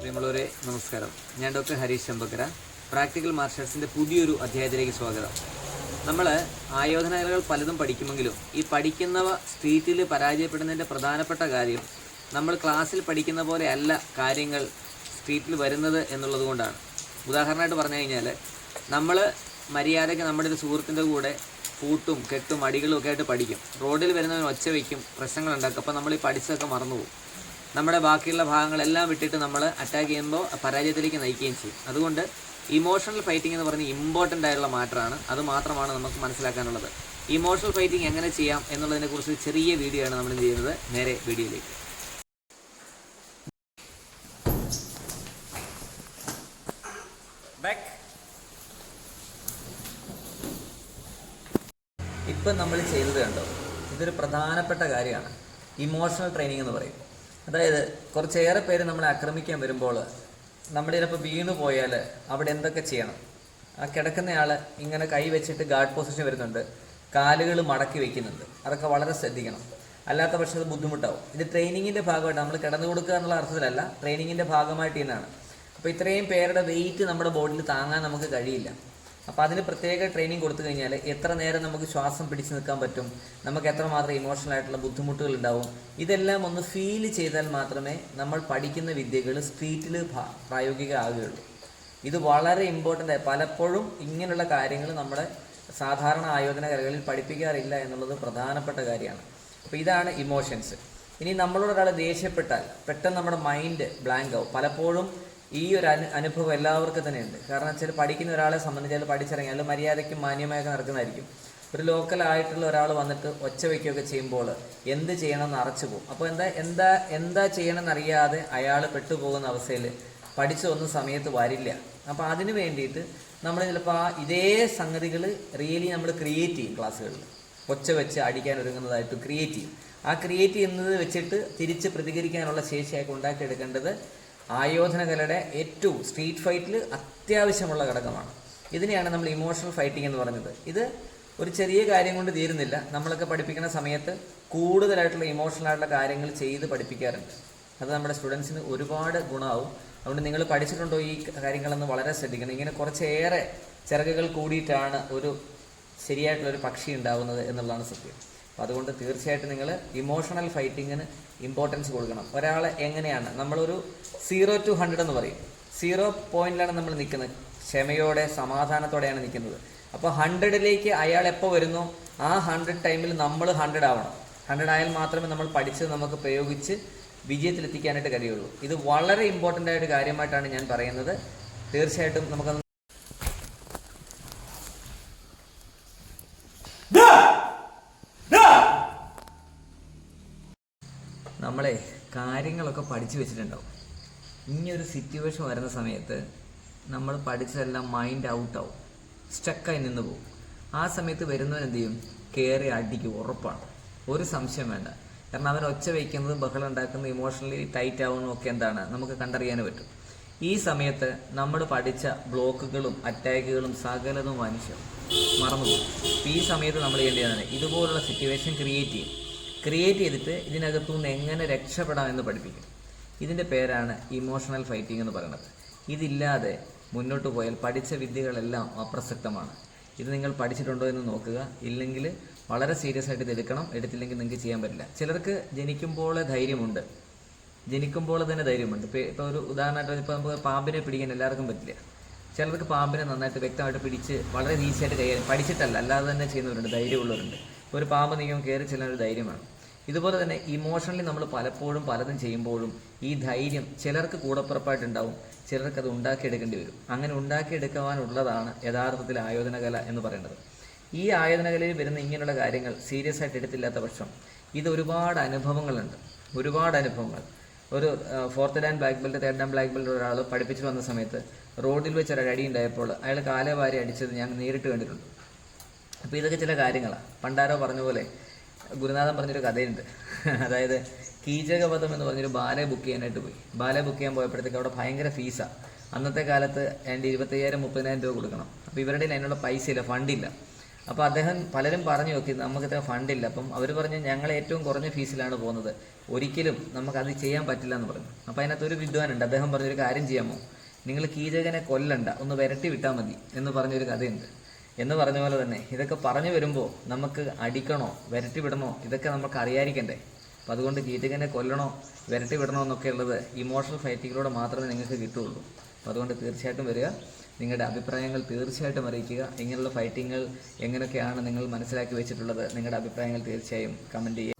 പ്രിയമുള്ളവരെ നമസ്കാരം. ഞാൻ ഡോക്ടർ ഹരീഷ് ചെമ്പക്കര. പ്രാക്ടിക്കൽ മാർഷൽസിൻ്റെ പുതിയൊരു അധ്യായത്തിലേക്ക് സ്വാഗതം. നമ്മൾ ആയോധനകലകൾ പലതും പഠിക്കുമെങ്കിലും ഈ പഠിക്കുന്നവ സ്ട്രീറ്റിൽ പരാജയപ്പെടുന്നതിൻ്റെ പ്രധാനപ്പെട്ട കാര്യം നമ്മൾ ക്ലാസ്സിൽ പഠിക്കുന്ന പോലെ അല്ല കാര്യങ്ങൾ സ്ട്രീറ്റിൽ വരുന്നത് എന്നുള്ളത് കൊണ്ടാണ്. ഉദാഹരണമായിട്ട് പറഞ്ഞു കഴിഞ്ഞാൽ നമ്മൾ മര്യാദയ്ക്ക് നമ്മുടെ ഒരു സുഹൃത്തിൻ്റെ കൂടെ പൂട്ടും കെട്ടും അടികളും ഒക്കെ ആയിട്ട് പഠിക്കും. റോഡിൽ വരുന്നവൻ ഒച്ച വയ്ക്കും, പ്രശ്നങ്ങളുണ്ടാക്കും. അപ്പോൾ നമ്മൾ ഈ പഠിച്ചതൊക്കെ മറന്നുപോകും. നമ്മുടെ ബാക്കിയുള്ള ഭാഗങ്ങളെല്ലാം വിട്ടിട്ട് നമ്മൾ അറ്റാക്ക് ചെയ്യുമ്പോൾ പരാജയത്തിലേക്ക് നയിക്കുകയും ചെയ്യും. അതുകൊണ്ട് ഇമോഷണൽ ഫൈറ്റിംഗ് എന്ന് പറഞ്ഞ് ഇമ്പോർട്ടൻ്റ് ആയിട്ടുള്ള മാറ്ററാണ്. അത് മാത്രമാണ് നമുക്ക് മനസ്സിലാക്കാനുള്ളത്. ഇമോഷണൽ ഫൈറ്റിംഗ് എങ്ങനെ ചെയ്യാം എന്നുള്ളതിനെക്കുറിച്ച് ചെറിയ വീഡിയോ ആണ് നമ്മൾ ചെയ്യുന്നത്. നേരെ വീഡിയോയിലേക്ക്. ഇപ്പം നമ്മൾ ചെയ്തത് കണ്ടോ, ഇതൊരു പ്രധാനപ്പെട്ട കാര്യമാണ്. ഇമോഷണൽ ട്രെയിനിങ് എന്ന് പറയും. അതായത് കുറച്ചേറെ പേര് നമ്മളെ ആക്രമിക്കാൻ വരുമ്പോൾ നമ്മുടെ ചിലപ്പോൾ വീണു പോയാൽ അവിടെ എന്തൊക്കെ ചെയ്യണം. ആ കിടക്കുന്നയാൾ ഇങ്ങനെ കൈ വെച്ചിട്ട് ഗാർഡ് പൊസിഷൻ വരുന്നുണ്ട്, കാലുകൾ മടക്കി വയ്ക്കുന്നുണ്ട്. അതൊക്കെ വളരെ ശ്രദ്ധിക്കണം. അല്ലാത്ത പക്ഷേ അത് ബുദ്ധിമുട്ടാവും. ഇത് ട്രെയിനിങ്ങിൻ്റെ ഭാഗമായിട്ട് നമ്മൾ കിടന്നു കൊടുക്കുക എന്നുള്ള അർത്ഥത്തിലല്ല, ട്രെയിനിങ്ങിൻ്റെ ഭാഗമായിട്ട് ഇന്നാണ്. അപ്പോൾ ഇത്രയും പേരുടെ വെയിറ്റ് നമ്മുടെ ബോഡിയിൽ താങ്ങാൻ നമുക്ക് കഴിയില്ല. അപ്പോൾ അതിന് പ്രത്യേക ട്രെയിനിങ് കൊടുത്തു കഴിഞ്ഞാൽ എത്ര നേരം നമുക്ക് ശ്വാസം പിടിച്ചു നിൽക്കാൻ പറ്റും, നമുക്ക് എത്രമാത്രം ഇമോഷണൽ ആയിട്ടുള്ള ബുദ്ധിമുട്ടുകൾ ഉണ്ടാവും, ഇതെല്ലാം ഒന്ന് ഫീൽ ചെയ്താൽ മാത്രമേ നമ്മൾ പഠിക്കുന്ന വിദ്യകൾ സ്ട്രീറ്റിൽ പ്രായോഗികമാകുകയുള്ളൂ. ഇത് വളരെ ഇമ്പോർട്ടൻ്റ് ആയി പലപ്പോഴും ഇങ്ങനെയുള്ള കാര്യങ്ങൾ നമ്മുടെ സാധാരണ ആയോധന കലകളിൽ പഠിപ്പിക്കാറില്ല എന്നുള്ളത് പ്രധാനപ്പെട്ട കാര്യമാണ്. അപ്പോൾ ഇതാണ് ഇമോഷൻസ്. ഇനി നമ്മളോട് ഒരാൾ ദേഷ്യപ്പെട്ടാൽ പെട്ടെന്ന് നമ്മുടെ മൈൻഡ് ബ്ലാങ്ക് ആവും. പലപ്പോഴും ഈ ഒരു അനുഭവം എല്ലാവർക്കും തന്നെ ഉണ്ട്. കാരണം വെച്ചാൽ പഠിക്കുന്ന ഒരാളെ സംബന്ധിച്ചാൽ പഠിച്ചിറങ്ങിയാൽ മര്യാദയ്ക്കും മാന്യമായൊക്കെ നടക്കുന്നതായിരിക്കും. ഒരു ലോക്കലായിട്ടുള്ള ഒരാൾ വന്നിട്ട് ഒച്ച വയ്ക്കുകയൊക്കെ ചെയ്യുമ്പോൾ എന്ത് ചെയ്യണമെന്ന് അറച്ചു പോകും. അപ്പോൾ എന്താ ചെയ്യണമെന്നറിയാതെ അയാൾ പെട്ടുപോകുന്ന അവസ്ഥയിൽ പഠിച്ചൊന്നും സമയത്ത് വരില്ല. അപ്പോൾ അതിന് വേണ്ടിയിട്ട് നമ്മൾ ചിലപ്പോൾ ഇതേ സംഗതികൾ റിയലി നമ്മൾ ക്രിയേറ്റ് ചെയ്യും. ക്ലാസ്സുകളിൽ ഒച്ച വെച്ച് അടിക്കാൻ ഒരുങ്ങുന്നതായിട്ട് ക്രിയേറ്റ് ചെയ്യും. ആ ക്രിയേറ്റ് ചെയ്യുന്നത് വെച്ചിട്ട് തിരിച്ച് പ്രതികരിക്കാനുള്ള ശേഷിയായിട്ട് ഉണ്ടാക്കിയെടുക്കേണ്ടത് ആയോധനകലയുടെ ഏറ്റവും സ്ട്രീറ്റ് ഫൈറ്റിൽ അത്യാവശ്യമുള്ള ഘടകമാണ്. ഇതിനെയാണ് നമ്മൾ ഇമോഷണൽ ഫൈറ്റിംഗ് എന്ന് പറഞ്ഞത്. ഇത് ഒരു ചെറിയ കാര്യം കൊണ്ട് തീരുന്നില്ല. നമ്മളൊക്കെ പഠിപ്പിക്കുന്ന സമയത്ത് കൂടുതലായിട്ടുള്ള ഇമോഷണൽ ആയിട്ടുള്ള കാര്യങ്ങൾ ചെയ്ത് പഠിപ്പിക്കാറുണ്ട്. അത് നമ്മുടെ സ്റ്റുഡൻസിന് ഒരുപാട് ഗുണമാവും. അതുകൊണ്ട് നിങ്ങൾ പഠിച്ചിട്ടുണ്ടോ ഈ കാര്യങ്ങളെന്ന് വളരെ ശ്രദ്ധിക്കണം. ഇങ്ങനെ കുറച്ചേറെ ചിറകുകൾ കൂടിയിട്ടാണ് ഒരു ശരിയായിട്ടുള്ളൊരു പക്ഷി ഉണ്ടാവുന്നത് എന്നുള്ളതാണ് സത്യം. അപ്പോൾ അതുകൊണ്ട് തീർച്ചയായിട്ടും നിങ്ങൾ ഇമോഷണൽ ഫൈറ്റിങ്ങിന് ഇമ്പോർട്ടൻസ് കൊടുക്കണം. ഒരാളെ എങ്ങനെയാണ് നമ്മളൊരു 0 to 100 എന്ന് പറയും. 0 പോയിന്റിലാണ് നമ്മൾ നിൽക്കുന്നത്, ക്ഷമയോടെ സമാധാനത്തോടെയാണ് നിൽക്കുന്നത്. അപ്പോൾ 100ലേക്ക് അയാൾ എപ്പോൾ വരുന്നു, ആ 100 ടൈമിൽ നമ്മൾ 100 ആവണം. 100 ആയാൽ മാത്രമേ നമ്മൾ പഠിച്ചത് നമുക്ക് പ്രയോഗിച്ച് വിജയത്തിലെത്തിക്കാനായിട്ട് കഴിയുള്ളൂ. ഇത് വളരെ ഇമ്പോർട്ടൻ്റ് ആയിട്ട് കാര്യമായിട്ടാണ് ഞാൻ പറയുന്നത്. തീർച്ചയായിട്ടും നമുക്കത് നമ്മളെ കാര്യങ്ങളൊക്കെ പഠിച്ചു വെച്ചിട്ടുണ്ടാവും. ഇനിയൊരു സിറ്റുവേഷൻ വരുന്ന സമയത്ത് നമ്മൾ പഠിച്ചതെല്ലാം മൈൻഡ് ഔട്ടാവും, സ്റ്റക്കായി നിന്ന് പോകും. ആ സമയത്ത് വരുന്നവൻ എന്ത് ചെയ്യും, കയറി അടിക്കും, ഉറപ്പാണ്, ഒരു സംശയം വേണ്ട. കാരണം അവൻ ഒച്ച വയ്ക്കുന്നത്, ബഹളം ഉണ്ടാക്കുന്നത്, ഇമോഷണലി ടൈറ്റ് ആവുന്നതൊക്കെ എന്താണ് നമുക്ക് കണ്ടറിയാൻ പറ്റും. ഈ സമയത്ത് നമ്മൾ പഠിച്ച ബ്ലോക്കുകളും അറ്റാക്കുകളും സകലതും മനുഷ്യൻ മറന്നുപോകും. ഈ സമയത്ത് നമ്മൾ ചെയ്യേണ്ടതാണ് ഇതുപോലുള്ള സിറ്റുവേഷൻ ക്രിയേറ്റ് ചെയ്തിട്ട് ഇതിനകത്തുനിന്ന് എങ്ങനെ രക്ഷപ്പെടാമെന്ന് പഠിപ്പിക്കും. ഇതിൻ്റെ പേരാണ് ഇമോഷണൽ ഫൈറ്റിംഗ് എന്ന് പറയുന്നത്. ഇതില്ലാതെ മുന്നോട്ട് പോയാൽ പഠിച്ച വിദ്യകളെല്ലാം അപ്രസക്തമാണ്. ഇത് നിങ്ങൾ പഠിച്ചിട്ടുണ്ടോ എന്ന് നോക്കുക. ഇല്ലെങ്കിൽ വളരെ സീരിയസ് ആയിട്ട് ഇത് എടുത്തില്ലെങ്കിൽ നിങ്ങൾക്ക് ചെയ്യാൻ പറ്റില്ല. ചിലർക്ക് ജനിക്കുമ്പോൾ തന്നെ ധൈര്യമുണ്ട്. ഇപ്പോൾ ഒരു ഉദാഹരണമായിട്ട് ഇപ്പോൾ നമുക്ക് പാമ്പിനെ പിടിക്കാൻ എല്ലാവർക്കും പറ്റില്ല. ചിലർക്ക് പാമ്പിനെ നന്നായിട്ട് വ്യക്തമായിട്ട് പിടിച്ച് വളരെ ഈസിയായിട്ട് കൈകാര്യം പഠിച്ചിട്ടല്ല അല്ലാതെ തന്നെ ചെയ്യുന്നവരുണ്ട്, ധൈര്യമുള്ളവരുണ്ട്. ഒരു പാമ്പ് നീക്കം കയറി ചെല്ലാൻ ഒരു ധൈര്യമാണ്. ഇതുപോലെ തന്നെ ഇമോഷണലി നമ്മൾ പലപ്പോഴും പലതും ചെയ്യുമ്പോഴും ഈ ധൈര്യം ചിലർക്ക് കൂടപ്പുറപ്പായിട്ടുണ്ടാവും, ചിലർക്ക് അത് ഉണ്ടാക്കിയെടുക്കേണ്ടി വരും. അങ്ങനെ ഉണ്ടാക്കിയെടുക്കുവാനുള്ളതാണ് യഥാർത്ഥത്തിൽ ആയോധനകല എന്ന് പറയുന്നത്. ഈ ആയോധനകലയിൽ വരുന്ന ഇങ്ങനെയുള്ള കാര്യങ്ങൾ സീരിയസ് ആയിട്ട് എടുത്തില്ലാത്ത പക്ഷം ഇത് ഒരുപാട് അനുഭവങ്ങളുണ്ട്. ഒരു 4th Dan black belt 3rd Dan black belt ഒരാൾ പഠിപ്പിച്ചു വന്ന സമയത്ത് റോഡിൽ വെച്ച് ഒരു അടി ഉണ്ടായപ്പോൾ അയാൾ കാലേ വാരി അടിച്ചത് ഞാൻ നേരിട്ട് കണ്ടിട്ടുണ്ട്. അപ്പോൾ ഇതൊക്കെ ചില കാര്യങ്ങളാണ്. പണ്ടാരോ പറഞ്ഞ പോലെ ഗുരുനാഥൻ പറഞ്ഞൊരു കഥയുണ്ട്. അതായത് കീചകവധം എന്ന് പറഞ്ഞൊരു ബാലെ ബുക്ക് ചെയ്യാനായിട്ട് പോയി. ബാലെ ബുക്ക് ചെയ്യാൻ പോയപ്പോഴത്തേക്ക് അവിടെ ഭയങ്കര ഫീസാണ്. അന്നത്തെ കാലത്ത് എൻ്റെ 25,000-30,000 രൂപ കൊടുക്കണം. അപ്പോൾ ഇവരുടെ അതിനുള്ള പൈസ ഇല്ല, ഫണ്ടില്ല. അപ്പോൾ അദ്ദേഹം പലരും പറഞ്ഞു നോക്കി നമുക്കിത്ര ഫണ്ടില്ല. അപ്പം അവർ പറഞ്ഞു ഞങ്ങൾ ഏറ്റവും കുറഞ്ഞ ഫീസിലാണ് പോകുന്നത്, ഒരിക്കലും നമുക്കത് ചെയ്യാൻ പറ്റില്ല എന്ന് പറഞ്ഞു. അപ്പോൾ അതിനകത്തൊരു വിദ്വാനുണ്ട്, അദ്ദേഹം പറഞ്ഞൊരു കാര്യം ചെയ്യാമോ, നിങ്ങൾ കീചകനെ കൊല്ലണ്ട, ഒന്ന് വിരട്ടി വിട്ടാൽ മതി എന്ന് പറഞ്ഞൊരു കഥയുണ്ട്. എന്ന് പറഞ്ഞ പോലെ തന്നെ ഇതൊക്കെ പറഞ്ഞു വരുമ്പോൾ നമുക്ക് അടിക്കണോ വിരട്ടി വിടണോ ഇതൊക്കെ നമുക്ക് അറിയാതിരിക്കണ്ടേ. അപ്പോൾ അതുകൊണ്ട് കീചകനെ കൊല്ലണോ വിരട്ടി വിടണോ എന്നൊക്കെ ഉള്ളത് ഇമോഷണൽ ഫൈറ്റിങ്ങിലൂടെ മാത്രമേ നിങ്ങൾക്ക് കിട്ടുകയുള്ളൂ. അപ്പോൾ അതുകൊണ്ട് തീർച്ചയായിട്ടും വരിക, നിങ്ങളുടെ അഭിപ്രായങ്ങൾ തീർച്ചയായിട്ടും അറിയിക്കുക. ഇങ്ങനെയുള്ള ഫൈറ്റിങ്ങൾ എങ്ങനെയൊക്കെയാണ് നിങ്ങൾ മനസ്സിലാക്കി വെച്ചിട്ടുള്ളത്, നിങ്ങളുടെ അഭിപ്രായങ്ങൾ തീർച്ചയായും കമൻറ്റ് ചെയ്യുക.